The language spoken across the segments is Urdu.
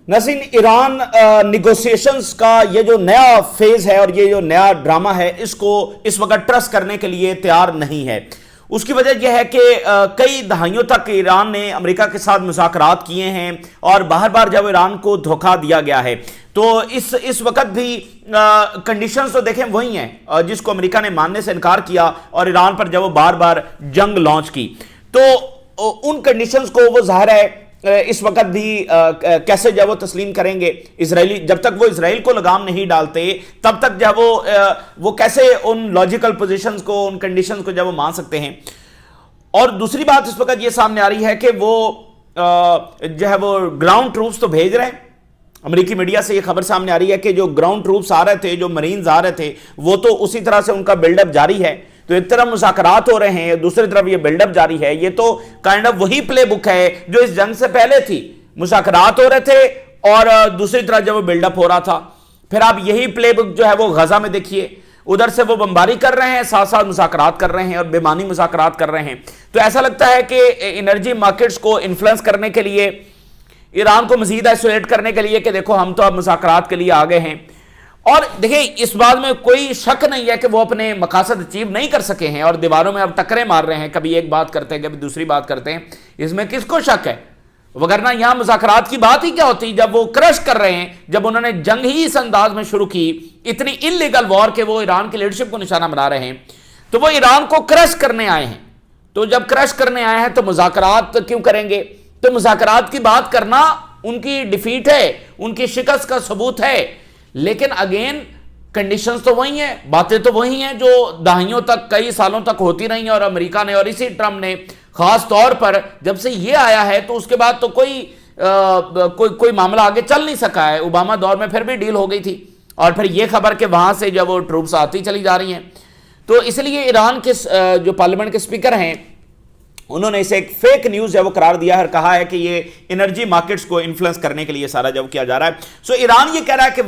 ناظرین، ایران نیگوسیشنز کا یہ جو نیا فیز ہے اور یہ جو نیا ڈرامہ ہے اس کو اس وقت ٹرسٹ کرنے کے لیے تیار نہیں ہے۔ اس کی وجہ یہ ہے کہ کئی دہائیوں تک ایران نے امریکہ کے ساتھ مذاکرات کیے ہیں اور بار بار جب ایران کو دھوکہ دیا گیا ہے تو اس وقت بھی کنڈیشنز تو دیکھیں وہی ہیں جس کو امریکہ نے ماننے سے انکار کیا اور ایران پر جب وہ بار بار جنگ لانچ کی تو ان کنڈیشنز کو وہ ظاہر ہے اس وقت بھی کیسے جب وہ تسلیم کریں گے اسرائیلی، جب تک وہ اسرائیل کو لگام نہیں ڈالتے تب تک جب وہ کیسے ان لاجیکل پوزیشنز کو، ان کنڈیشنز کو جب وہ مان سکتے ہیں۔ اور دوسری بات اس وقت یہ سامنے آ رہی ہے کہ وہ جو ہے وہ گراؤنڈ ٹروپس تو بھیج رہے ہیں۔ امریکی میڈیا سے یہ خبر سامنے آ رہی ہے کہ جو گراؤنڈ ٹروپس آ رہے تھے، جو مرینز آ رہے تھے، وہ تو اسی طرح سے ان کا بلڈ اپ جاری ہے۔ تو ایک طرف مذاکرات ہو رہے ہیں، دوسری طرف یہ بلڈ اپ جاری ہے۔ یہ تو کائنڈ آف وہی پلے بک ہے جو اس جنگ سے پہلے تھی، مذاکرات ہو رہے تھے اور دوسری طرف جب وہ بلڈ اپ ہو رہا تھا۔ پھر آپ یہی پلے بک جو ہے وہ غزہ میں دیکھیے، ادھر سے وہ بمباری کر رہے ہیں، ساتھ ساتھ مذاکرات کر رہے ہیں اور بے معنی مذاکرات کر رہے ہیں۔ تو ایسا لگتا ہے کہ انرجی مارکیٹس کو انفلوئنس کرنے کے لیے، ایران کو مزید آئسولیٹ کرنے کے لیے کہ دیکھو ہم تو اب مذاکرات کے لیے آگے ہیں۔ اور دیکھیں اس بات میں کوئی شک نہیں ہے کہ وہ اپنے مقاصد اچیو نہیں کر سکے ہیں اور دیواروں میں اب ٹکریں مار رہے ہیں، کبھی ایک بات کرتے ہیں کبھی دوسری بات کرتے ہیں، اس میں کس کو شک ہے؟ وگرنہ یہاں مذاکرات کی بات ہی کیا ہوتی جب وہ کرش کر رہے ہیں، جب انہوں نے جنگ ہی اس انداز میں شروع کی، اتنی انلیگل وار کہ وہ ایران کی لیڈرشپ کو نشانہ بنا رہے ہیں، تو وہ ایران کو کرش کرنے آئے ہیں۔ تو جب کرش کرنے آئے ہیں تو مذاکرات کیوں کریں گے؟ تو مذاکرات کی بات کرنا ان کی ڈیفیٹ ہے، ان کی شکست کا ثبوت ہے۔ لیکن اگین کنڈیشنز تو وہی ہیں، باتیں تو وہی ہیں جو دہائیوں تک، کئی سالوں تک ہوتی رہی ہیں، اور امریکہ نے اور اسی ٹرمپ نے خاص طور پر جب سے یہ آیا ہے تو اس کے بعد تو کوئی معاملہ آگے چل نہیں سکا ہے۔ اوباما دور میں پھر بھی ڈیل ہو گئی تھی اور پھر یہ خبر کہ وہاں سے جب وہ ٹروپس آتی چلی جا رہی ہیں، تو اس لیے ایران کے جو پارلیمنٹ کے سپیکر ہیں انہوں نے اسے ایک فیک نیوز ہے وہ قرار دیا ہے اور کہا ہے کہ یہ انرجی مارکیٹس کو انفلوئنس کرنے کے لیے سارا جب کیا جا رہا ہے۔ سو ایران یہ کہہ رہا ہے کہ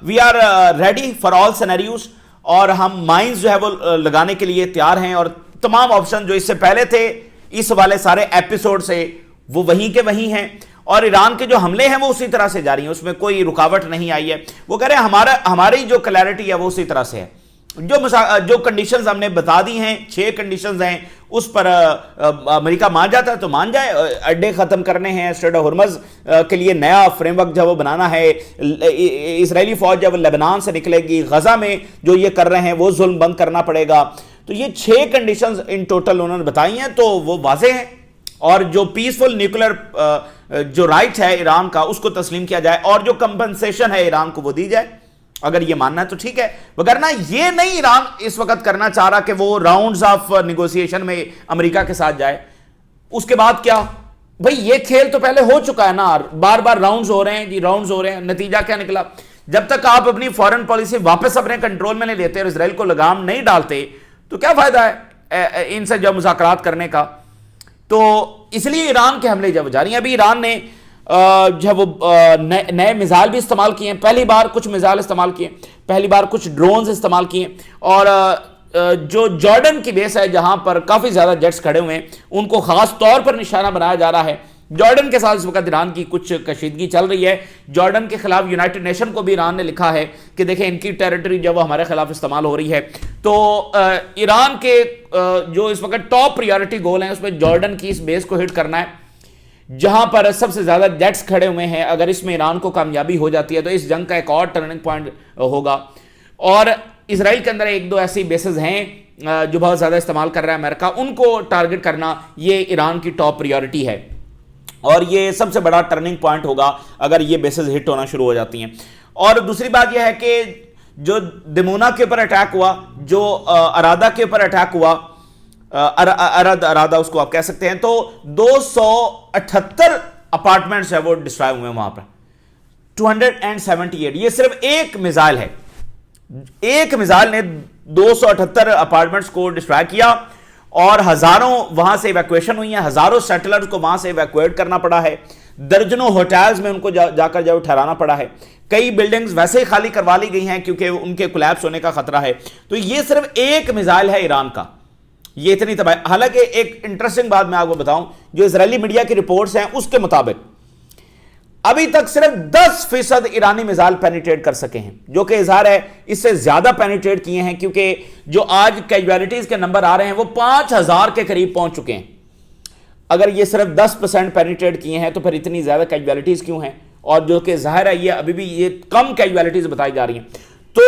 we are ready for all scenarios, اور ہم مائنز جو ہے وہ لگانے کے لیے تیار ہیں، اور تمام آپشن جو اس سے پہلے تھے اس والے سارے ایپیسوڈ سے وہ وہیں کے وہیں ہیں، اور ایران کے جو حملے ہیں وہ اسی طرح سے جاری ہیں، اس میں کوئی رکاوٹ نہیں آئی ہے۔ وہ کہہ رہے ہیں ہماری جو کلیئرٹی ہے وہ اسی طرح سے ہے، جو کنڈیشنز ہم نے بتا دی ہیں، 6 کنڈیشنز ہیں، اس پر امریکہ مان جاتا ہے تو مان جائے۔ اڈے ختم کرنے ہیں، اسٹریٹ آف ہرمز کے لیے نیا فریم ورک جب وہ بنانا ہے، اسرائیلی فوج جب لبنان سے نکلے گی، غزہ میں جو یہ کر رہے ہیں وہ ظلم بند کرنا پڑے گا۔ تو یہ 6 کنڈیشنز ان ٹوٹل انہوں نے بتائی ہیں، تو وہ واضح ہیں، اور جو پیسفل نیوکلر جو رائٹ ہے ایران کا اس کو تسلیم کیا جائے، اور جو کمپنسیشن ہے ایران کو وہ دی جائے، اگر یہ ماننا ہے تو ٹھیک ہے۔ وگرنہ یہ نہیں ایران اس وقت کرنا چاہ رہا کہ وہ راؤنڈز آف نیگوسیشن میں امریکہ کے ساتھ جائے۔ اس کے بعد کیا بھئی، یہ کھیل تو پہلے ہو چکا ہے نا، بار بار راؤنڈز ہو رہے ہیں جی، راؤنڈز ہو رہے ہیں، نتیجہ کیا نکلا؟ جب تک آپ اپنی فارن پالیسی واپس اپنے کنٹرول میں نہیں لیتے اور اسرائیل کو لگام نہیں ڈالتے تو کیا فائدہ ہے ان سے جب مذاکرات کرنے کا؟ تو اس لیے ایران کے حملے جب جاری ہیں، ابھی ایران نے جو وہ نئے میزائل بھی استعمال کیے ہیں، پہلی بار کچھ میزائل استعمال کیے، پہلی بار کچھ ڈرونز استعمال کیے، اور جو جارڈن کی بیس ہے جہاں پر کافی زیادہ جیٹس کھڑے ہوئے ہیں ان کو خاص طور پر نشانہ بنایا جا رہا ہے۔ جارڈن کے ساتھ اس وقت ایران کی کچھ کشیدگی چل رہی ہے۔ جارڈن کے خلاف یونائٹڈ نیشن کو بھی ایران نے لکھا ہے کہ دیکھیں ان کی ٹیریٹری جب وہ ہمارے خلاف استعمال ہو رہی ہے، تو ایران کے جو اس وقت ٹاپ پریارٹی گول ہیں اس میں جارڈن کی اس بیس کو ہٹ کرنا ہے جہاں پر سب سے زیادہ جیٹس کھڑے ہوئے ہیں۔ اگر اس میں ایران کو کامیابی ہو جاتی ہے تو اس جنگ کا ایک اور ٹرننگ پوائنٹ ہوگا، اور اسرائیل کے اندر 1-2 ایسی بیسز ہیں جو بہت زیادہ استعمال کر رہا ہے امریکہ، ان کو ٹارگٹ کرنا یہ ایران کی ٹاپ پریارٹی ہے، اور یہ سب سے بڑا ٹرننگ پوائنٹ ہوگا اگر یہ بیسز ہٹ ہونا شروع ہو جاتی ہیں۔ اور دوسری بات یہ ہے کہ جو دمونا کے اوپر اٹیک ہوا، جو ارادہ کے اوپر اٹیک ہوا، ارادہ اس کو آپ کہہ سکتے ہیں، تو 278 اپارٹمنٹس ہے وہ ڈسٹرائے ہوئے ہیں وہاں پر، 278۔ یہ صرف ایک میزائل ہے، ایک میزائل نے 278 اپارٹمنٹس کو ڈسٹرائے کیا، اور ہزاروں وہاں سے ایویکویشن ہوئی ہیں، ہزاروں سیٹلرز کو وہاں سے ایویکویٹ کرنا پڑا ہے، درجنوں ہوٹلز میں ان کو جا کر جب ٹھہرانا پڑا ہے، کئی بلڈنگز ویسے ہی خالی کروا لی گئی ہیں کیونکہ ان کے کولیپس ہونے کا خطرہ ہے۔ تو یہ صرف ایک میزائل ہے ایران کا، یہ اتنی تباہی۔ حالانکہ ایک انٹرسٹنگ بات میں آپ کو بتاؤں، جو اسرائیلی میڈیا کی رپورٹس ہیں اس کے مطابق ابھی تک صرف 10% ایرانی میزائل پینیٹریٹ کر سکے ہیں، جو کہ اظہار ہے اس سے زیادہ پینیٹریٹ کیے ہیں، کیونکہ جو آج کیجویلٹیز کے نمبر آ رہے ہیں وہ 5000 کے قریب پہنچ چکے ہیں۔ اگر یہ صرف 10% پینیٹریٹ کیے ہیں تو پھر اتنی زیادہ کیجویلٹیز کیوں ہیں؟ اور جو کہ ظاہر ہے یہ ابھی بھی یہ کم کیجویلٹیز بتائی جا رہی ہیں، تو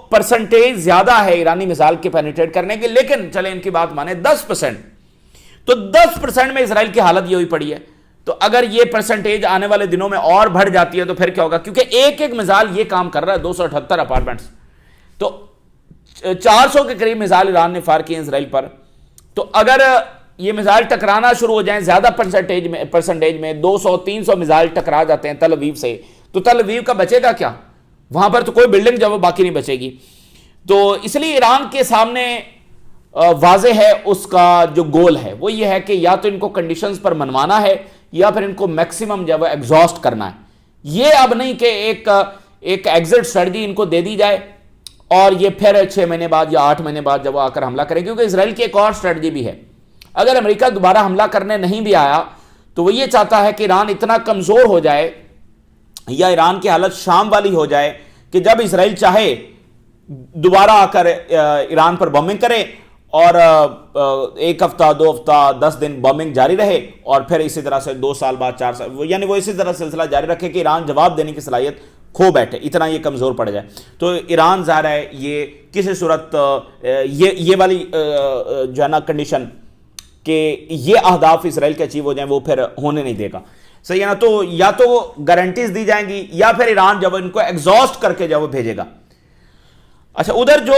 پرسنٹیج زیادہ ہے ایرانی میزائل کے پینیٹریٹ کرنے کی، لیکن چلیں ان کی بات مانیں 10%، تو 10% میں اسرائیل کی حالت یہ ہوئی پڑی ہے۔ تو اگر یہ پرسنٹیج آنے والے دنوں میں اور بڑھ جاتی ہے تو پھر کیا ہوگا؟ کیونکہ ایک ایک میزائل یہ کام کر رہا ہے، 278 اپارٹمنٹس، تو 400 کے قریب میزائل ایران نے فائر کیے ہیں اسرائیل پر۔ تو اگر یہ میزائل ٹکرانا شروع ہو جائیں زیادہ پرسنٹیج میں 200-300 میزائل ٹکرا جاتے ہیں تل اویو سے، تو تل اویو کا بچے گا کیا؟ وہاں پر تو کوئی بلڈنگ جو باقی نہیں بچے گی۔ تو اس لیے ایران کے سامنے واضح ہے اس کا جو گول ہے وہ یہ ہے کہ یا تو ان کو کنڈیشنز پر منوانا ہے یا پھر ان کو میکسیمم جو ہے ایگزاسٹ کرنا ہے۔ یہ اب نہیں کہ ایک ایگزٹ اسٹریٹجی ان کو دے دی جائے اور یہ پھر 6 مہینے بعد یا 8 مہینے بعد جب وہ آ کر حملہ کریں، کیونکہ اسرائیل کی ایک اور اسٹریٹجی بھی ہے۔ اگر امریکہ دوبارہ حملہ کرنے نہیں بھی آیا تو وہ یہ چاہتا ہے کہ ایران اتنا کمزور ہو جائے یا ایران کی حالت شام والی ہو جائے کہ جب اسرائیل چاہے دوبارہ آ کر ایران پر بمبنگ کرے اور 1 ہفتہ 2 ہفتہ 10 دن بمبنگ جاری رہے، اور پھر اسی طرح سے 2 سال بعد 4 سال یعنی وہ اسی طرح سلسلہ جاری رکھے کہ ایران جواب دینے کی صلاحیت کھو بیٹھے، اتنا یہ کمزور پڑ جائے۔ تو ایران ظاہر ہے یہ کسی صورت یہ والی جو ہے نا کنڈیشن کہ یہ اہداف اسرائیل کے اچیو ہو جائیں وہ پھر ہونے نہیں دے گا، صحیح ہے نا؟ تو یا تو گارنٹیز دی جائیں گی یا پھر ایران جب ان کو ایگزاسٹ کر کے جب وہ بھیجے گا۔ اچھا، ادھر جو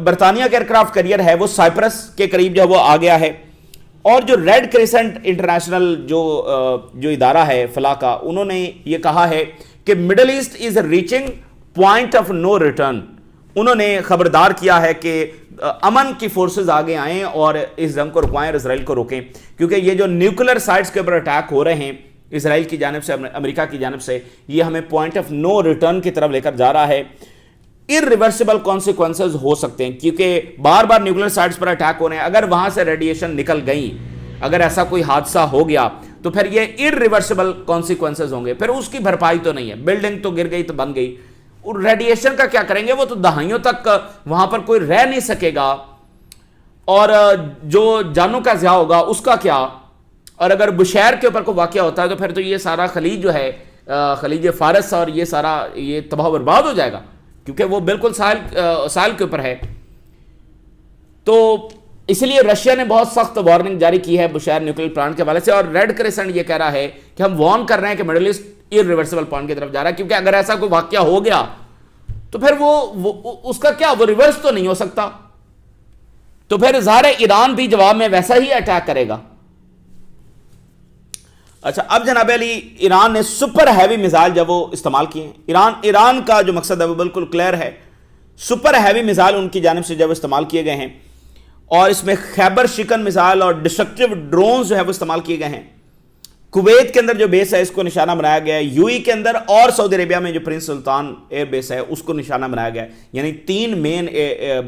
برطانیہ کا ایئرکرافٹ کیریئر ہے وہ سائپرس کے قریب جب وہ آ گیا ہے، اور جو ریڈ کریسنٹ انٹرنیشنل جو ادارہ ہے فلاح کا، انہوں نے یہ کہا ہے کہ Middle East is reaching point of no return. انہوں نے خبردار کیا ہے کہ امن کی فورسز آگے آئیں اور اس جنگ کو رکوائیں اور اسرائیل کو روکیں، کیونکہ یہ جو نیوکلر سائٹس کے اوپر اٹیک ہو رہے ہیں اسرائیل کی جانب سے، امریکہ کی جانب سے، یہ ہمیں پوائنٹ آف نو ریٹرن کی طرف لے کر جا رہا ہے۔ irreversible consequences ہو سکتے ہیں، کیونکہ بار بار نیوکلر سائٹس پر اٹیک ہو رہے ہیں، اگر وہاں سے ریڈیشن نکل گئی، اگر ایسا کوئی حادثہ ہو گیا تو پھر یہ irreversible consequences ہوں گے، پھر اس کی بھرپائی تو نہیں ہے، بلڈنگ تو گر گئی تو بن گئی، اور ریڈیشن کا کیا کریں گے؟ وہ تو دہائیوں تک وہاں پر کوئی رہ نہیں سکے گا، اور جو جانوں کا ضیاع ہوگا اس کا کیا؟ اور اگر بشیر کے اوپر کوئی واقعہ ہوتا ہے تو پھر تو یہ سارا خلیج جو ہے، خلیج فارس اور یہ سارا یہ تباہ و برباد ہو جائے گا، کیونکہ وہ بالکل ساحل کے اوپر ہے۔ تو اس لیے رشیا نے بہت سخت وارننگ جاری کی ہے بشیر نیوکلیر پلانٹ کے حوالے سے، اور ریڈ کریسنٹ یہ کہہ رہا ہے کہ ہم وارن کر رہے ہیں کہ مڈل ایسٹ irreversible پوائنٹ کی طرف جا رہا ہے، کیونکہ اگر ایسا کوئی واقعہ ہو گیا تو پھر وہ اس کا کیا؟ وہ ریورس تو نہیں ہو سکتا، تو پھر ظاہر ہے ایران بھی جواب میں ویسا ہی اٹیک کرے گا۔ اچھا، اب جناب علی، ایران نے سپر ہیوی میزائل جب وہ استعمال کیے ہیں، ایران کا جو مقصد ہے وہ بالکل کلیئر ہے، سپر ہیوی میزائل ان کی جانب سے جب استعمال کیے گئے ہیں، اور اس میں خیبر شکن میزائل اور ڈسٹرکٹیو ڈرونز جو ہے وہ استعمال کیے گئے ہیں۔ کویت کے اندر جو بیس ہے اس کو نشانہ بنایا گیا ہے، یو ای کے اندر اور سعودی عربیہ میں جو پرنس سلطان ایئر بیس ہے اس کو نشانہ بنایا گیا ہے، یعنی 3 مین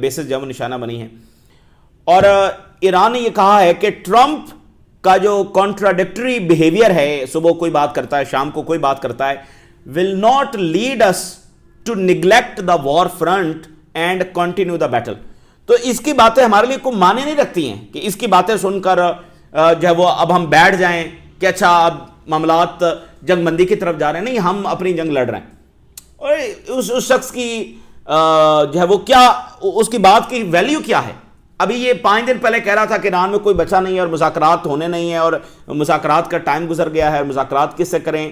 بیسز جو نشانہ بنی ہیں۔ اور ایران نے یہ کہا ہے کہ ٹرمپ کا جو کانٹراڈکٹری بیہیویئر ہے، صبح کوئی بات کرتا ہے شام کو کوئی بات کرتا ہے، will not lead us to neglect the war front and continue the battle۔ تو اس کی باتیں ہمارے لیے کوئی معنی نہیں رکھتی ہیں کہ اس کی باتیں سن کر جو ہے وہ اب ہم بیٹھ جائیں کہ اچھا اب معاملات جنگ بندی کی طرف جا رہے ہیں، نہیں، ہم اپنی جنگ لڑ رہے ہیں۔ اور اس شخص کی جو ہے وہ کیا، اس کی بات کی ویلیو کیا ہے؟ ابھی یہ 5 دن پہلے کہہ رہا تھا کہ ایران میں کوئی بچا نہیں ہے اور مذاکرات ہونے نہیں ہیں اور مذاکرات کا ٹائم گزر گیا ہے، مذاکرات کس سے کریں،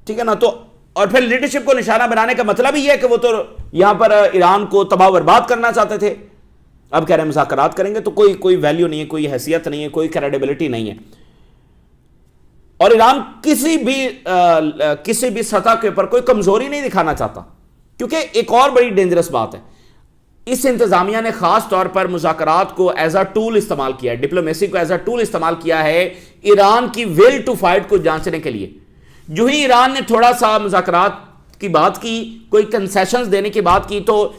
ٹھیک ہے نا؟ تو اور پھر لیڈرشپ کو نشانہ بنانے کا مطلب ہی ہے کہ وہ تو یہاں پر ایران کو تباہ و برباد کرنا چاہتے تھے، اب کہہ رہے ہیں مذاکرات کریں گے، تو کوئی ویلیو نہیں ہے، کوئی حیثیت نہیں ہے، کوئی کریڈیبلٹی نہیں ہے۔ اور ایران کسی بھی سطح کے اوپر کوئی کمزوری نہیں دکھانا چاہتا، کیونکہ ایک اور بڑی ڈینجرس بات ہے، اس انتظامیہ نے خاص طور پر مذاکرات کو ایز اے ٹول استعمال کیا ہے، ڈپلومیسی کو ایز اے ٹول استعمال کیا ہے ایران کی ول ٹو فائٹ کو جانچنے کے لیے۔ جو ہی ایران نے تھوڑا سا مذاکرات کی بات کی، کوئی کنسیشنز دینے کی بات کی، تو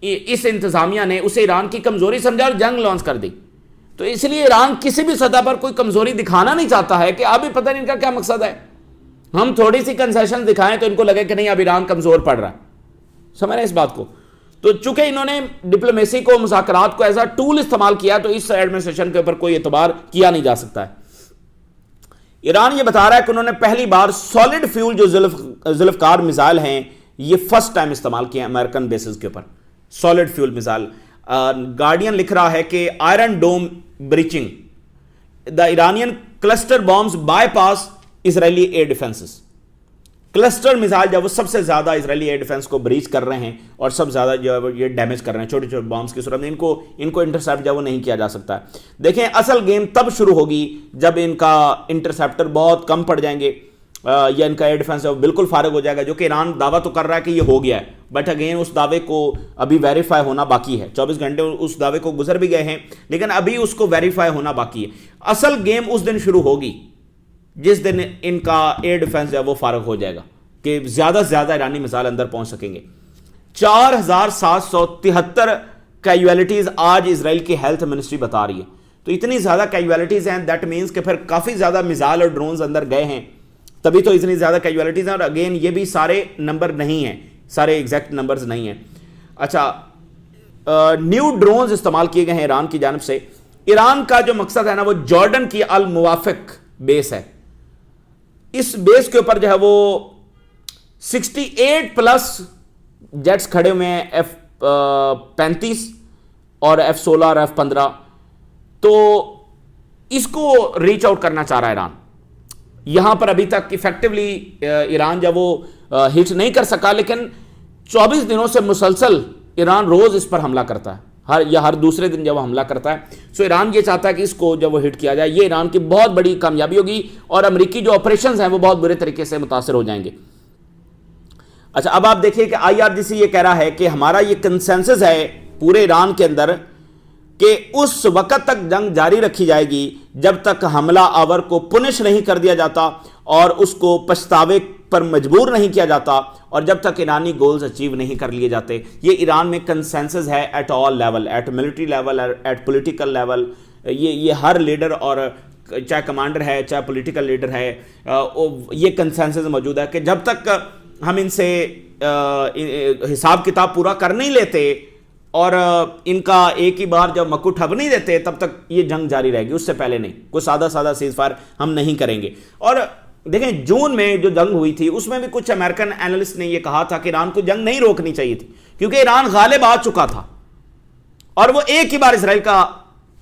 اس انتظامیہ نے اسے ایران کی کمزوری سمجھا اور جنگ لانچ کر دی۔ تو اس لیے ایران کسی بھی سطح پر کوئی کمزوری دکھانا نہیں چاہتا ہے کہ ابھی پتہ نہیں ان کا کیا مقصد ہے، ہم تھوڑی سی کنسیشن دکھائیں تو ان کو لگے کہ نہیں اب ایران کمزور پڑ رہا ہے. سمجھ رہے ہیں اس بات کو؟ تو چونکہ انہوں نے ڈپلومیسی کو، مذاکرات کو ایز اے ٹول استعمال کیا، تو اس ایڈمنسٹریشن کے اوپر کوئی اعتبار کیا نہیں جا سکتا ہے. ایران یہ بتا رہا ہے کہ انہوں نے پہلی بار سالڈ فیول جو ذوالفقار میزائل ہیں یہ فرسٹ ٹائم استعمال کیے امریکن بیسز کے اوپر. Solid fuel missile. گارڈین لکھ رہا ہے کہ Iron Dome breaching the Iranian cluster bombs bypass Israeli air defenses. Cluster missile جب وہ سب سے زیادہ اسرائیلی ایئر ڈیفنس کو بریچ کر رہے ہیں اور سب سے زیادہ جو ہے یہ ڈیمیج کر رہے ہیں چھوٹے چھوٹے بامز کی صورت میں، ان کو انٹرسیپٹ جو وہ نہیں کیا جا سکتا ہے. دیکھیں اصل گیم تب شروع ہوگی جب ان کا انٹرسیپٹر بہت کم پڑ جائیں گے یا ان کا ایئر ڈیفنس بالکل فارغ ہو جائے گا، جو کہ ایران دعویٰ تو کر رہا ہے کہ یہ ہو گیا ہے، بٹ اگین اس دعوے کو ابھی ویریفائی ہونا باقی ہے. 24 گھنٹے اس دعوے کو گزر بھی گئے ہیں لیکن ابھی اس کو ویریفائی ہونا باقی ہے. اصل گیم اس دن شروع ہوگی جس دن ان کا ایئر ڈیفنس جو ہے وہ فارغ ہو جائے گا کہ زیادہ سے زیادہ ایرانی میزائل اندر پہنچ سکیں گے. 4773 کیجویلٹیز آج اسرائیل کی ہیلتھ منسٹری بتا رہی ہے. تو اتنی زیادہ کیجویلٹیز ہیں، دیٹ مینس کہ پھر کافی زیادہ میزائل اور ڈرونز اندر گئے ہیں، تبھی تو اتنی زیادہ کیجویلٹیز ہیں. اور اگین یہ بھی سارے نمبر نہیں ہیں، سارے ایگزیکٹ نمبرز نہیں ہیں. اچھا، نیو ڈرونز استعمال کیے گئے ہیں ایران کی جانب سے. ایران کا جو مقصد ہے نا وہ جارڈن کی الموافق بیس ہے. اس بیس کے اوپر جو ہے وہ 68 پلس جیٹس کھڑے ہوئے ہیں، F-35 اور F-16 اور F-15. تو اس کو ریچ آؤٹ کرنا چاہ رہا ہے ایران. یہاں پر ابھی تک ایفیکٹولی ایران جب وہ ہٹ نہیں کر سکا، لیکن 24 دنوں سے مسلسل ایران روز اس پر حملہ کرتا ہے، ہر دوسرے دن جب وہ حملہ کرتا ہے. سو ایران یہ چاہتا ہے کہ اس کو جب وہ ہٹ کیا جائے، یہ ایران کی بہت بڑی کامیابی ہوگی اور امریکی جو آپریشنز ہیں وہ بہت برے طریقے سے متاثر ہو جائیں گے. اچھا، اب آپ دیکھیں کہ IRGC یہ کہہ رہا ہے کہ ہمارا یہ کنسنسس ہے پورے ایران کے اندر کہ اس وقت تک جنگ جاری رکھی جائے گی جب تک حملہ آور کو پنش نہیں کر دیا جاتا اور اس کو پچھتاوے پر مجبور نہیں کیا جاتا اور جب تک ایرانی گولز اچیو نہیں کر لیے جاتے. یہ ایران میں کنسنسس ہے at all level, at military level, at political level. یہ ہر لیڈر اور چاہے کمانڈر ہے چاہے پولیٹیکل لیڈر ہے، یہ کنسنسس موجود ہے کہ جب تک ہم ان سے حساب کتاب پورا کر نہیں لیتے اور ان کا ایک ہی بار جب مکو ٹھپ نہیں دیتے تب تک یہ جنگ جاری رہے گی، اس سے پہلے نہیں. کوئی سادہ سیز فائر ہم نہیں کریں گے. اور دیکھیں جون میں جو جنگ ہوئی تھی اس میں بھی کچھ امریکن اینالسٹ نے یہ کہا تھا کہ ایران کو جنگ نہیں روکنی چاہیے تھی کیونکہ ایران غالب آ چکا تھا اور وہ ایک ہی بار اسرائیل کا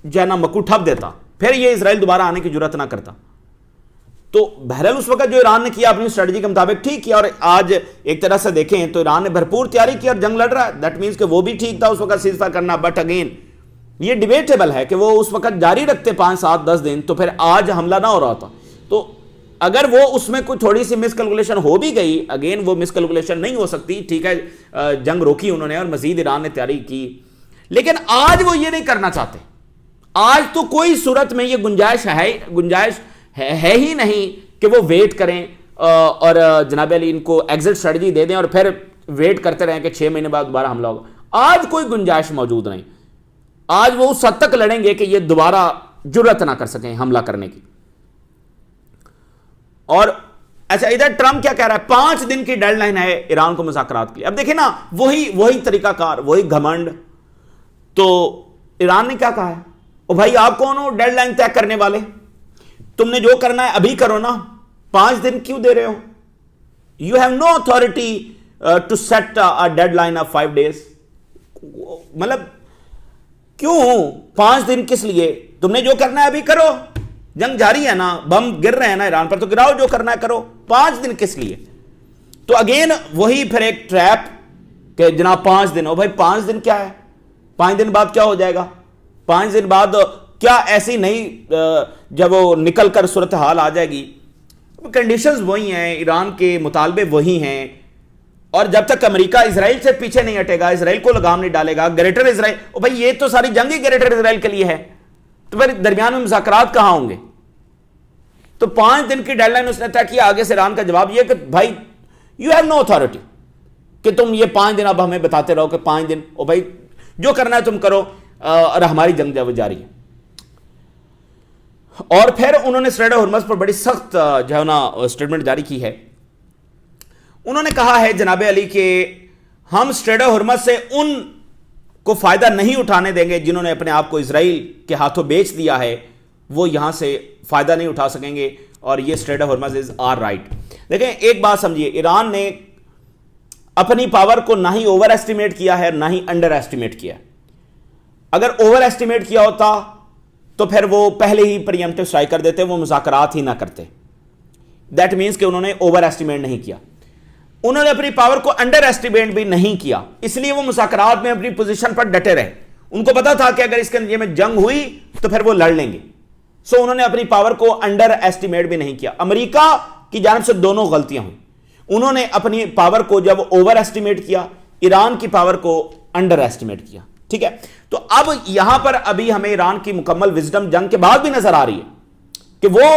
جو ہے نا مکو ٹھپ دیتا، پھر یہ اسرائیل دوبارہ آنے کی جرات نہ کرتا. تو بہرحال اس وقت جو ایران نے کیا اپنی اسٹریٹجی کے مطابق ٹھیک کیا، اور آج ایک طرح سے دیکھیں تو ایران نے بھرپور تیاری کی اور جنگ لڑ رہا ہے. دیٹ مینس کہ وہ بھی ٹھیک تھا اس وقت سیز فائر کرنا، بٹ اگین یہ ڈیبیٹیبل ہے کہ وہ اس وقت جاری رکھتے 5 7 10 دن تو پھر آج حملہ نہ ہو رہا تھا. تو اگر وہ اس میں کوئی تھوڑی سی مس کیلکولیشن ہو بھی گئی، اگین وہ مس کیلکولیشن نہیں ہو سکتی. ٹھیک ہے، جنگ روکی انہوں نے اور مزید ایران نے تیاری کی، لیکن آج وہ یہ نہیں کرنا چاہتے. آج تو کوئی صورت میں یہ گنجائش ہے ہی نہیں کہ وہ ویٹ کریں اور جناب علی ان کو ایگزٹ اسٹریٹجی دے دیں اور پھر ویٹ کرتے رہیں کہ 6 مہینے بعد دوبارہ حملہ ہوگا. آج کوئی گنجائش موجود نہیں. آج وہ اس حد تک لڑیں گے کہ یہ دوبارہ جرات نہ کر سکیں حملہ کرنے کی. اور اچھا ادھر ٹرمپ کیا کہہ رہا ہے؟ 5 دن کی ڈیڈ لائن ہے ایران کو مذاکرات کے لیے. اب دیکھیں نا وہی طریقہ کار، وہی گھمنڈ. تو ایران نے کیا کہا ہے؟ او بھائی آپ کون ہو ڈیڈ لائن طے کرنے والے؟ تم نے جو کرنا ہے ابھی کرو نا، 5 دن کیوں دے رہے ہو؟ You have no authority to set a deadline of 5 days. مطلب کیوں 5 دن کس لیے؟ تم نے جو کرنا ہے ابھی کرو، جنگ جاری ہے نا، بم گر رہے ہیں نا ایران پر تو گراؤ، جو کرنا ہے کرو. 5 دن کس لیے؟ تو اگین وہی پھر ایک ٹریپ کہ جناب 5 دن. ہو بھائی 5 دن کیا ہے؟ 5 دن بعد کیا ہو جائے گا؟ 5 دن بعد کیا ایسی نہیں جب وہ نکل کر صورتحال آ جائے گی؟ کنڈیشنز وہی ہیں، ایران کے مطالبے وہی ہیں، اور جب تک امریکہ اسرائیل سے پیچھے نہیں ہٹے گا، اسرائیل کو لگام نہیں ڈالے گا، گریٹر اسرائیل، او بھائی یہ تو ساری جنگ ہی گریٹر اسرائیل کے لیے ہے، تو پھر درمیان میں مذاکرات کہاں ہوں گے؟ تو 5 دن کی ڈیڈ لائن اس نے طے کیا. آگے سے ایران کا جواب یہ کہ بھائی یو ہیو نو اتھارٹی کہ تم یہ 5 دن اب ہمیں بتاتے رہو کہ 5 دن. او بھائی جو کرنا ہے تم کرو اور ہماری جنگ جب جاری ہے. اور پھر انہوں نے اسٹریٹ آف ہرمز پر بڑی سخت جو ہے نا اسٹیٹمنٹ جاری کی ہے. انہوں نے کہا ہے جناب علی کہ ہم اسٹریٹ آف ہرمز سے ان کو فائدہ نہیں اٹھانے دیں گے جنہوں نے اپنے آپ کو اسرائیل کے ہاتھوں بیچ دیا ہے, وہ یہاں سے فائدہ نہیں اٹھا سکیں گے, اور یہ Strait of Hormuz is our right. دیکھیں ایک بات سمجھیے, ایران نے اپنی پاور کو نہ ہی اوور ایسٹیمیٹ کیا ہے نہ ہی انڈر ایسٹیمیٹ کیا. اگر اوور ایسٹیمیٹ کیا ہوتا تو پھر وہ پہلے ہی پریمپٹیو اسٹرائک کر دیتے, وہ مذاکرات ہی نہ کرتے. دیٹ مینس کہ انہوں نے اوور ایسٹیمیٹ نہیں کیا, انہوں نے اپنی پاور کو انڈر ایسٹیمیٹ بھی نہیں کیا, اس لیے وہ مذاکرات میں اپنی پوزیشن پر ڈٹے رہے. ان کو پتا تھا کہ اگر اس کے نتیجے میں جنگ ہوئی تو پھر وہ لڑ لیں گے, سو انہوں نے اپنی پاور کو انڈر ایسٹیمیٹ بھی نہیں کیا. امریکہ کی جانب سے دونوں غلطیاں ہوئی, انہوں نے اپنی پاور کو جب اوور ایسٹیمیٹ کیا, ایران کی پاور کو انڈر ایسٹیمیٹ کیا. ٹھیک ہے, تو اب یہاں پر ابھی ہمیں ایران کی مکمل وزڈم جنگ کے بعد بھی نظر آ رہی ہے کہ وہ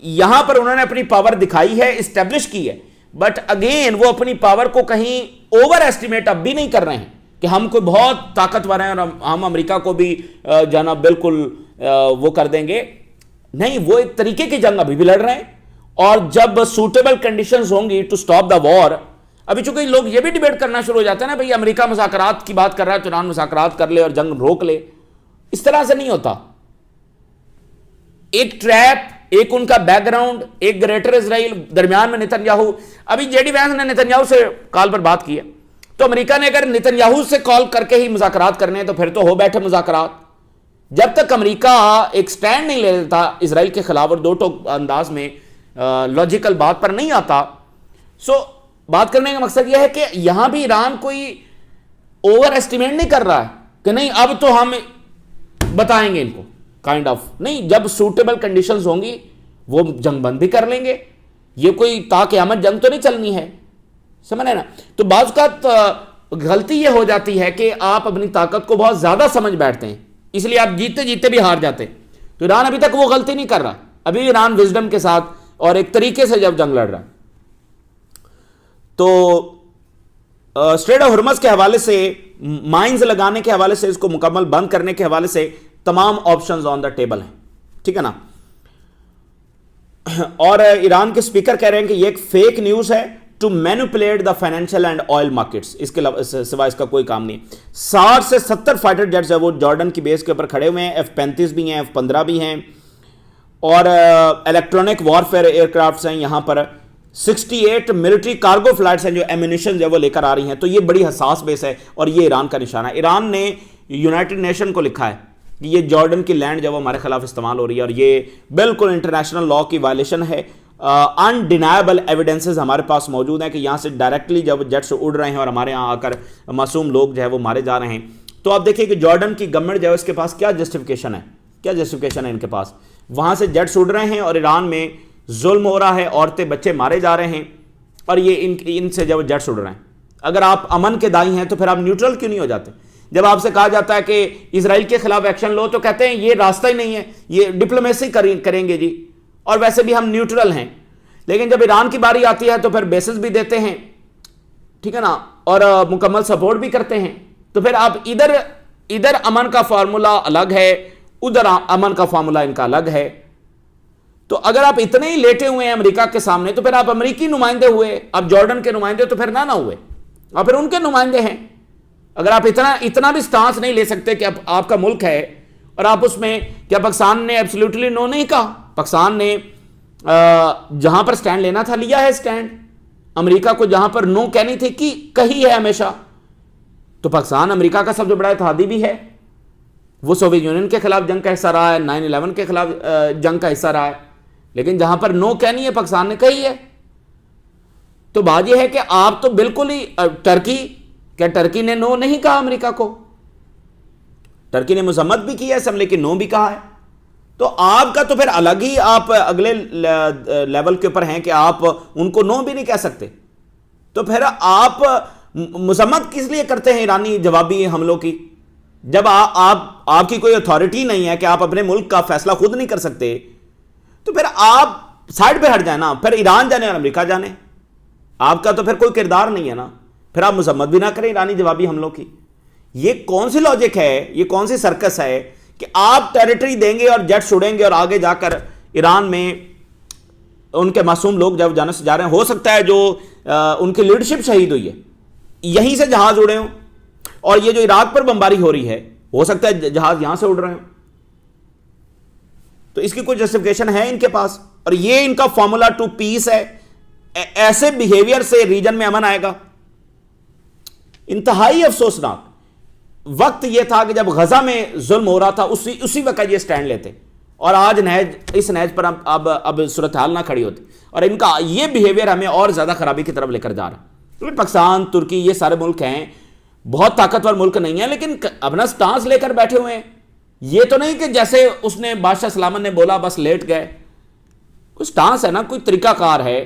یہاں پر انہوں نے اپنی پاور دکھائی ہے, اسٹیبلش کی ہے, بٹ اگین وہ اپنی پاور کو کہیں اوور ایسٹیمیٹ اب بھی نہیں کر رہے ہیں کہ ہم کوئی بہت طاقتور ہیں اور ہم امریکہ کو بھی جانا بالکل وہ کر دیں گے. نہیں, وہ ایک طریقے کی جنگ ابھی بھی لڑ رہے ہیں, اور جب سوٹیبل کنڈیشنز ہوں گی ٹو سٹاپ دا وار. ابھی چونکہ لوگ یہ بھی ڈیبیٹ کرنا شروع ہو جاتے ہیں نا, بھئی امریکہ مذاکرات کی بات کر رہا ہے تو ایران مذاکرات کر لے اور جنگ روک لے. اس طرح سے نہیں ہوتا. ایک ٹریپ, ایک ان کا بیک گراؤنڈ, ایک گریٹر اسرائیل, درمیان میں نتن یاہو. ابھی جے ڈی وینس نے نتن یاہو سے کال پر بات کی ہے, تو امریکہ نے اگر نتن یاہو سے کال کر کے ہی مذاکرات کرنے ہیں تو پھر تو ہو بیٹھے مذاکرات. جب تک امریکہ ایک سٹینڈ نہیں لے لیتا اسرائیل کے خلاف اور دو ٹوک انداز میں لاجیکل بات پر نہیں آتا, سو بات کرنے کا مقصد یہ ہے کہ یہاں بھی ایران کوئی اوور ایسٹیمیٹ نہیں کر رہا ہے کہ نہیں اب تو ہم بتائیں گے ان کو, کائنڈ آف نہیں. جب سوٹیبل کنڈیشنز ہوں گی وہ جنگ بند بھی کر لیں گے. یہ کوئی تا قیامت جنگ تو نہیں چلنی ہے, سمجھے نا. تو بعض اوقات غلطی یہ ہو جاتی ہے کہ آپ اپنی طاقت کو بہت زیادہ سمجھ بیٹھتے ہیں, اس لیے آپ جیتے جیتے بھی ہار جاتے ہیں. تو ایران ابھی تک وہ غلطی نہیں کر رہا, ابھی ایران وزڈم کے ساتھ اور ایک طریقے سے جب جنگ لڑ رہا ہے. تو اسٹریٹ آف ہرمز کے حوالے سے, مائنز لگانے کے حوالے سے, اس کو مکمل بند کرنے کے حوالے سے تمام آپشنز آن دا ٹیبل ہیں. ٹھیک ہے نا. اور ایران کے سپیکر کہہ رہے ہیں کہ یہ ایک فیک نیوز ہے to manipulate the financial and oil markets. اس کے سوا اس کا کوئی کام نہیں. 60 سے 70 فائٹر جیٹس ہیں وہ جارڈن کی بیس کے اوپر کھڑے ہوئے ہیں. F-35 بھی ہیں, F-15 بھی ہیں, اور الیکٹرانک وارفیئر ایئر کرافٹس ہیں یہاں پر. 68 ملٹری کارگو فلائٹس ہیں جو ایمونیشن جو وہ لے کر آ رہی ہیں. تو یہ بڑی حساس بیس ہے اور یہ ایران کا نشانہ ہے. ایران نے یونائٹڈ نیشن کو لکھا ہے کہ یہ جارڈن کی لینڈ جو وہ ہمارے خلاف استعمال ہو رہی ہے اور یہ بالکل انٹرنیشنل لا کی وائلیشن ہے. انڈینائبل ایویڈنسز ہمارے پاس موجود ہیں کہ یہاں سے ڈائریکٹلی جب جیٹس اڑ رہے ہیں اور ہمارے یہاں آ کر معصوم لوگ جو ہے وہ مارے جا رہے ہیں. تو آپ دیکھیں کہ جارڈن کی گورنمنٹ جو ہے اس کے پاس کیا جسٹیفیکیشن ہے ان کے پاس. وہاں سے جیٹس اڑ رہے ہیں اور ایران میں ظلم ہو رہا ہے, عورتیں بچے مارے جا رہے ہیں, اور یہ ان سے جب جیٹس اڑ رہے ہیں. اگر آپ امن کے دائی ہیں تو پھر آپ نیوٹرل کیوں نہیں ہو جاتے؟ جب آپ سے کہا جاتا ہے کہ اسرائیل کے خلاف ایکشن لو تو کہتے ہیں یہ راستہ ہی نہیں ہے, یہ ڈپلومیسی کریں گے جی, اور ویسے بھی ہم نیوٹرل ہیں. لیکن جب ایران کی باری آتی ہے تو پھر بیسز بھی دیتے ہیں, ٹھیک ہے نا, اور مکمل سپورٹ بھی کرتے ہیں. تو پھر آپ ادھر امن کا فارمولا الگ ہے, ادھر امن کا فارمولا ان کا الگ ہے. تو اگر آپ اتنے ہی لیٹے ہوئے ہیں امریکہ کے سامنے تو پھر آپ امریکی نمائندے ہوئے, آپ جارڈن کے نمائندے تو پھر نہ ہوئے, آپ پھر ان کے نمائندے ہیں. اگر آپ اتنا بھی سٹانس نہیں لے سکتے کہ آپ کا ملک ہے اور آپ اس میں, کیا پاکستان نے ایبسلیوٹلی نو نہیں کہا؟ پاکستان نے جہاں پر سٹینڈ لینا تھا لیا ہے سٹینڈ. امریکہ کو جہاں پر نو کہنی تھی کہ کہی ہے ہمیشہ. تو پاکستان امریکہ کا سب سے بڑا اتحادی بھی ہے, وہ سوویت یونین کے خلاف جنگ کا حصہ رہا ہے, 9/11 کے خلاف جنگ کا حصہ رہا ہے, لیکن جہاں پر نو کہنی ہے پاکستان نے کہی ہے. تو بات یہ ہے کہ آپ تو بالکل ہی ٹرکی نے نو نہیں کہا امریکہ کو, ٹرکی نے مذمت بھی کی ہے اسمبلی کی, نو بھی کہا ہے. تو آپ کا تو پھر الگ ہی, آپ اگلے لیول کے اوپر ہیں کہ آپ ان کو نو بھی نہیں کہہ سکتے. تو پھر آپ مذمت کس لیے کرتے ہیں ایرانی جوابی حملوں کی, جب آپ کی کوئی اتھارٹی نہیں ہے کہ آپ اپنے ملک کا فیصلہ خود نہیں کر سکتے؟ تو پھر آپ سائڈ پہ ہٹ جائیں نا, پھر ایران جانے اور امریکہ جانے, آپ کا تو پھر کوئی کردار نہیں ہے نا. پھر آپ مذمت بھی نہ کریں ایرانی جوابی حملوں کی. یہ کون سی لاجک ہے, یہ کون سی سرکس ہے کہ آپ ٹیریٹری دیں گے اور جیٹس اڑیں گے اور آگے جا کر ایران میں ان کے معصوم لوگ جب جانے سے جا رہے ہیں، ہو سکتا ہے جو ان کی لیڈرشپ شہید ہوئی ہے یہیں سے جہاز اڑے ہوں، اور یہ جو عراق پر بمباری ہو رہی ہے ہو سکتا ہے جہاز یہاں سے اڑ رہے ہوں، تو اس کی کوئی جسٹیفیکیشن ہے ان کے پاس، اور یہ ان کا فارمولا ٹو پیس ہے. ایسے بیہیویئر سے ریجن میں امن آئے گا. انتہائی افسوسناک وقت یہ تھا کہ جب غزہ میں ظلم ہو رہا تھا اسی وقت یہ سٹینڈ لیتے، اور آج اس نہج پر اب صورتحال نہ کھڑی ہوتی، اور ان کا یہ بیہیویئر ہمیں اور زیادہ خرابی کی طرف لے کر جا رہا ہے. پاکستان، ترکی، یہ سارے ملک ہیں، بہت طاقتور ملک نہیں ہیں، لیکن اپنا سٹانس لے کر بیٹھے ہوئے ہیں. یہ تو نہیں کہ جیسے اس نے بادشاہ سلامت نے بولا بس لیٹ گئے. کوئی سٹانس ہے نا، کوئی طریقہ کار ہے.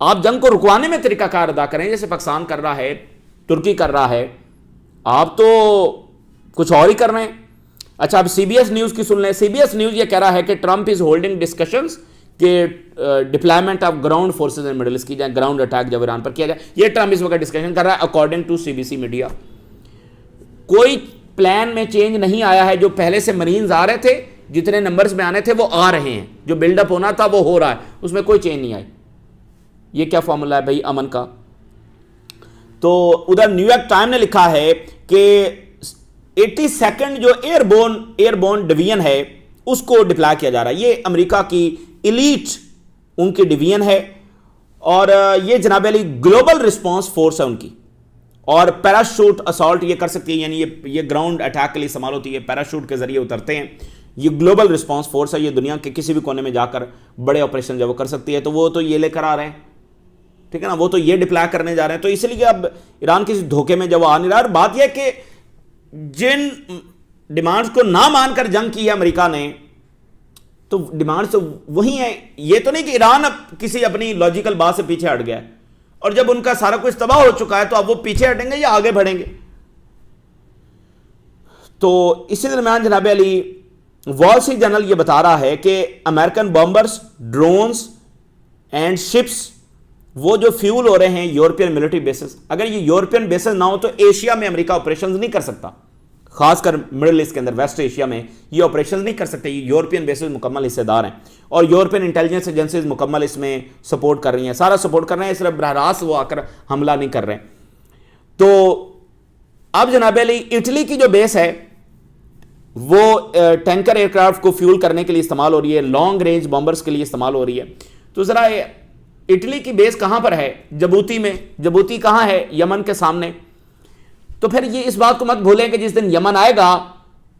آپ جنگ کو رکوانے میں طریقہ کار ادا کریں، جیسے پاکستان کر رہا ہے، ترکی کر رہا ہے. آپ تو کچھ اور ہی کر رہے ہیں. اچھا، اب سی بی ایس نیوز کی سن لیں. سی بی ایس نیوز یہ کہہ رہا ہے کہ ٹرمپ از ہولڈنگ ڈسکشنز کہ deployment of ground forces in Middle East کی جائے، گراؤنڈ اٹیک جب ایران پر کیا جائے. یہ ٹرمپ اس وقت ڈسکشن کر رہا ہے according to C B C media. کوئی پلان میں چینج نہیں آیا ہے. جو پہلے سے مرینز آ رہے تھے، جتنے نمبرز میں آنے تھے وہ آ رہے ہیں، جو بلڈ اپ ہونا تھا وہ ہو رہا ہے، اس میں کوئی چینج نہیں آئی. یہ کیا فارمولا ہے بھائی امن کا؟ تو ادھر نیو یارک ٹائم نے لکھا ہے کہ 82nd جو ایئر بورن ڈویژن ہے اس کو ڈپلائی کیا جا رہا ہے. یہ امریکہ کی ایلیٹ ان کی ڈویژن ہے، اور یہ جناب علی گلوبل رسپانس فورس ہے ان کی، اور پیراشوٹ اسالٹ یہ کر سکتی ہے، یعنی یہ گراؤنڈ اٹیک کے لیے استعمال ہوتی ہے، پیراشوٹ کے ذریعے اترتے ہیں. یہ گلوبل رسپانس فورس ہے، یہ دنیا کے کسی بھی کونے میں جا کر بڑے آپریشن جب وہ کر سکتی ہے. تو وہ تو یہ لے کر آ رہے ہیں، ٹھیک ہے نا، وہ تو یہ ڈپلائی کرنے جا رہے ہیں. تو اس لیے اب ایران کسی دھوکے میں جب وہ آ نہیں رہا. اور بات یہ ہے کہ جن ڈیمانڈز کو نہ مان کر جنگ کی ہے امریکہ نے، تو ڈیمانڈز تو وہی ہیں. یہ تو نہیں کہ ایران اب کسی اپنی لاجیکل بات سے پیچھے ہٹ گیا ہے، اور جب ان کا سارا کچھ تباہ ہو چکا ہے تو اب وہ پیچھے ہٹیں گے یا آگے بڑھیں گے. تو اسی درمیان جناب علی وال اسٹریٹ جرنل یہ بتا رہا ہے کہ American bombers, drones and ships وہ جو فیول ہو رہے ہیں یورپین ملٹری بیسز، اگر یہ یورپین بیسز نہ ہو تو ایشیا میں امریکہ آپریشنز نہیں کر سکتا، خاص کر مڈل ایسٹ کے اندر، ویسٹ ایشیا میں یہ آپریشنز نہیں کر سکتے. یہ یورپین بیسز مکمل حصے دار ہیں، اور یورپین انٹیلیجنس ایجنسیز مکمل اس میں سپورٹ کر رہی ہیں، سارا سپورٹ کر رہے ہیں، صرف براہ راست وہ آ کر حملہ نہیں کر رہے ہیں. تو اب جناب علی اٹلی کی جو بیس ہے وہ ٹینکر ایئر کرافٹ کو فیول کرنے کے لیے استعمال ہو رہی ہے، لانگ رینج بامبرز کے لیے استعمال ہو رہی ہے. تو ذرا اٹلی کی بیس کہاں پر ہے؟ جبوتی میں. جبوتی کہاں ہے؟ یمن کے سامنے. تو پھر یہ اس بات کو مت بھولیں کہ جس دن یمن آئے گا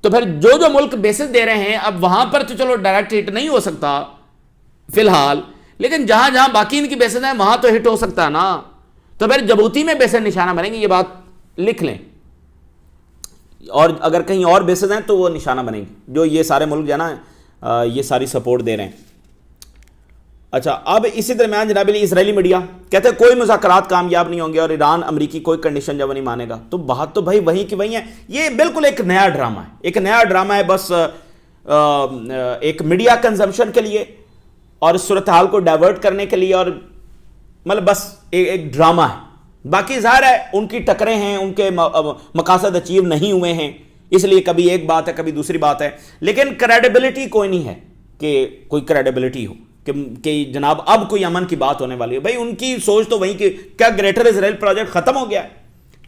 تو پھر جو ملک بیسز دے رہے ہیں، اب وہاں پر تو چلو ڈائریکٹ ہٹ نہیں ہو سکتا فی الحال، لیکن جہاں جہاں باقی ان کی بیسز ہیں وہاں تو ہٹ ہو سکتا ہے نا. تو پھر جبوتی میں بیسز نشانہ بنیں گے، یہ بات لکھ لیں، اور اگر کہیں اور بیسز ہیں تو وہ نشانہ بنیں گے، جو یہ سارے ملک جو ہے نا یہ ساری سپورٹ دے رہے ہیں. اچھا، اب اسی درمیان جناب علی اسرائیلی میڈیا کہتے ہیں کوئی مذاکرات کامیاب نہیں ہوں گے، اور ایران امریکی کوئی کنڈیشن جب نہیں مانے گا. تو بات تو بھائی وہیں کی وہیں ہے. یہ بالکل ایک نیا ڈرامہ ہے، ایک نیا ڈرامہ ہے، بس ایک میڈیا کنزمپشن کے لیے اور صورتحال کو ڈائیورٹ کرنے کے لیے، اور مطلب بس ایک ڈرامہ ہے. باقی ظاہر ہے ان کی ٹکریں ہیں، ان کے مقاصد اچیو نہیں ہوئے ہیں، اس لیے کبھی ایک بات ہے کبھی دوسری بات ہے، لیکن کریڈیبلٹی کوئی نہیں ہے کہ کوئی کریڈیبلٹی ہو کہ جناب اب کوئی امن کی بات ہونے والی ہے. بھائی ان کی سوچ تو وہی کہ کیا گریٹر اسرائیل پروجیکٹ ختم ہو گیا ہے؟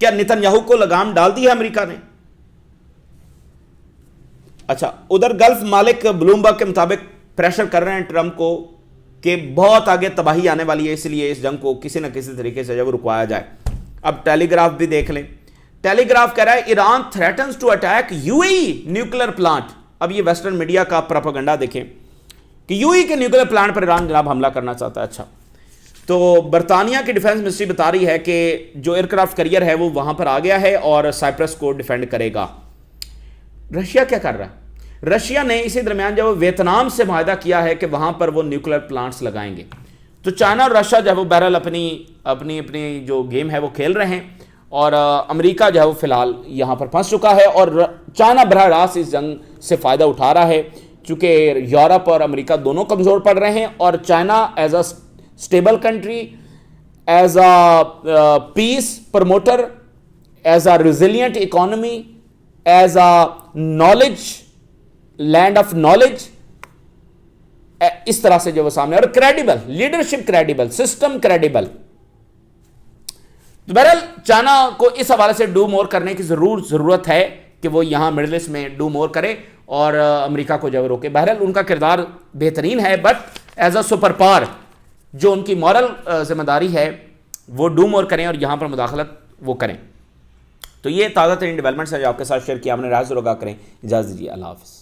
کیا نتن یاہو کو لگام ڈال دی ہے امریکہ نے؟ اچھا، ادھر گلف مالک بلومبرگ کے مطابق پریشر کر رہے ہیں ٹرمپ کو کہ بہت آگے تباہی آنے والی ہے، اس لیے اس جنگ کو کسی نہ کسی طریقے سے جب رکوایا جائے. اب ٹیلی گراف بھی دیکھ لیں. ٹیلی گراف کہہ رہا ہے Iran threatens to attack U A E nuclear plant. اب یہ ویسٹرن میڈیا کا پروپیگنڈا دیکھیں کہ یو اے کے نیوکلیر پلانٹ پر ایران جناب حملہ کرنا چاہتا ہے. اچھا، تو برطانیہ کی ڈیفنس منسٹری بتا رہی ہے کہ جو ایئر کرافٹ کیریئر ہے وہ وہاں پر آ گیا ہے اور سائپرس کو ڈیفینڈ کرے گا. رشیا کیا کر رہا ہے؟ رشیا نے اسی درمیان جب وہ ویتنام سے معاہدہ کیا ہے کہ وہاں پر وہ نیوکلیر پلانٹس لگائیں گے. تو چائنا اور رشیا جو ہے وہ بہرحال اپنی جو گیم ہے وہ کھیل رہے ہیں، اور امریکہ جو ہے وہ فی الحال یہاں پر پھنس چکا ہے، اور چائنا براہ راست اس جنگ سے فائدہ اٹھا رہا ہے، چونکہ یورپ اور امریکہ دونوں کمزور پڑ رہے ہیں، اور China as a stable country, as a peace promoter, as a resilient economy, as a knowledge land of knowledge, اس طرح سے جو وہ سامنے، اور credible leadership, credible system, credible. تو بہرحال چائنا کو اس حوالے سے ڈو مور کرنے کی ضرورت ہے کہ وہ یہاں مڈل ایسٹ میں ڈو مور کرے اور امریکہ کو جو روکے. بہرحال ان کا کردار بہترین ہے، but as a super power جو ان کی مورل ذمہ داری ہے وہ ڈو مور کریں اور یہاں پر مداخلت وہ کریں. تو یہ تازہ ترین ڈیولپمنٹس ہے جو آپ کے ساتھ شیئر کیا ہم نے. رائے ضرور آگاہ کریں. اجازت دیجیے، اللہ حافظ.